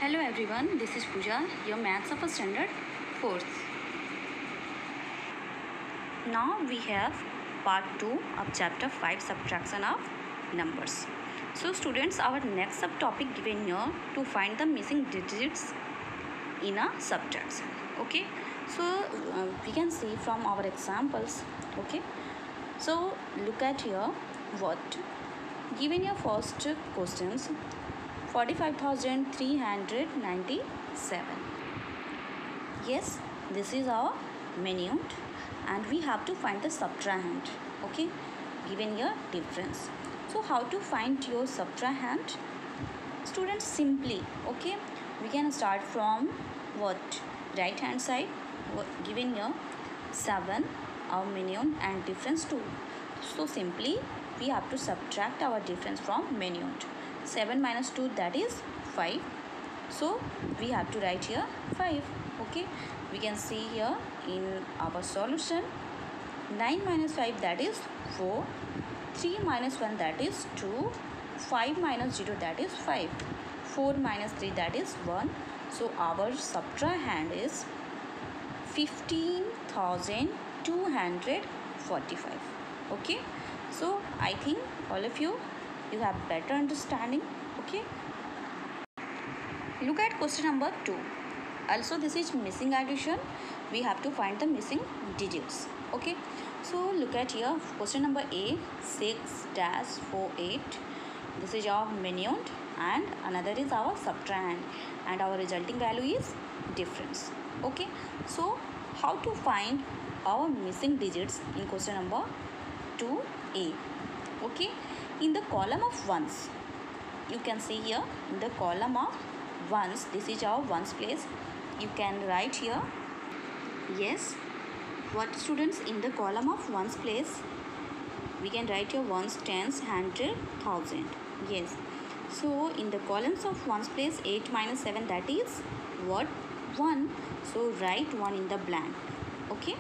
Hello everyone, this is Pooja, your maths upper standard 4th. Now we have part 2 of chapter 5, subtraction of numbers. So students, our next subtopic given here to find the missing digits in a subtraction. Okay, so we can see from our examples. Okay, so look at here what given your first questions. 45,397. Yes, this is our minute and we have to find the subtrahend. Okay, given your difference. So how to find your subtrahend? Students, simply, okay, we can start from what? Right hand side, given here 7, our minute and difference 2. So simply we have to subtract our difference from minute. 7 minus 2, that is 5. So we have to write here 5. Okay, we can see here in our solution 9 minus 5, that is 4. 3 minus 1, that is 2. 5 minus 0, that is 5. 4 minus 3, that is 1. So our subtrahend is 15,245. Okay, so I think all of you have better understanding. Okay, look at question number 2. Also this is missing addition. We have to find the missing digits. Okay, so look at here question number A, 6-48. This is our minute and another is our subtrahend and our resulting value is difference. Okay, so how to find our missing digits in question number 2A. Okay, in the column of ones, you can see here in the column of ones, this is our ones place. You can write here, yes, what students, in the column of ones place we can write here ones, tens, hundred, thousand. Yes, so in the columns of ones place 8 minus 7, that is what? 1. So write 1 in the blank. Okay,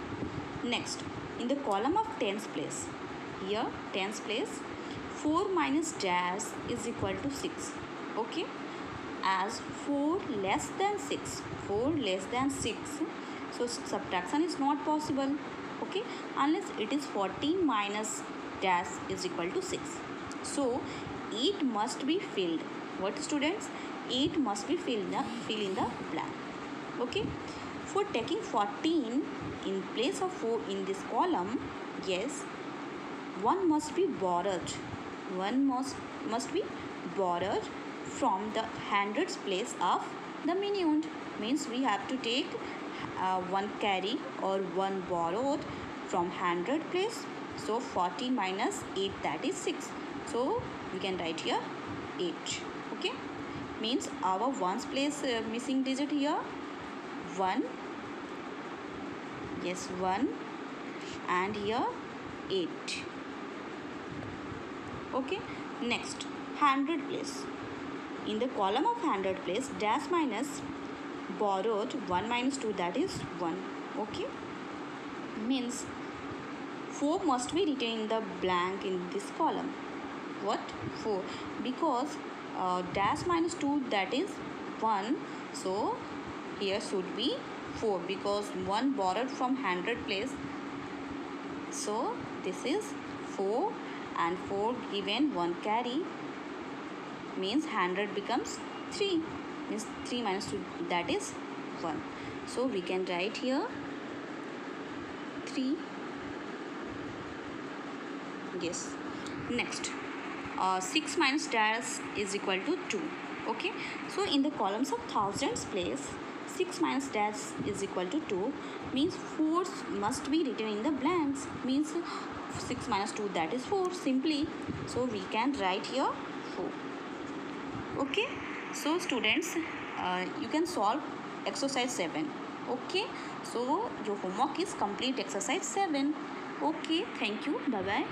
next in the column of tens place, here tens place 4 minus dash is equal to 6. Okay, as 4 less than 6, 4 less than 6, so subtraction is not possible. Okay, unless it is 14 minus dash is equal to 6. So 8 must be filled. What students? 8 must be filled in the blank. Okay, for taking 14 in place of 4 in this column, yes, 1 must be borrowed. 1 must be borrowed from the hundreds place of the minute. Means we have to take 1 carry or 1 borrowed from 100 place. So 14 minus 8, that is 6. So we can write here 8. Okay, means our ones place missing digit here 1. Yes, 1 and here 8. Okay, next 100 place. In the column of 100 place, dash minus borrowed 1 minus 2, that is 1. Okay, means 4 must be written in the blank in this column. What? 4, because dash minus 2, that is 1. So here should be 4 because 1 borrowed from 100 place. So this is 4 and 4 given 1 carry, means 100 becomes 3, means 3 minus 2, that is 1. So we can write here 3. Yes, next 6 minus dash is equal to 2. Okay, so in the columns of thousands place 6 minus dash is equal to 2, means 4 must be written in the blanks, means 6 minus 2, that is 4 simply. So we can write here 4. Okay, so students, you can solve exercise 7. Okay, so your homework is complete exercise 7. Okay, thank you, bye bye.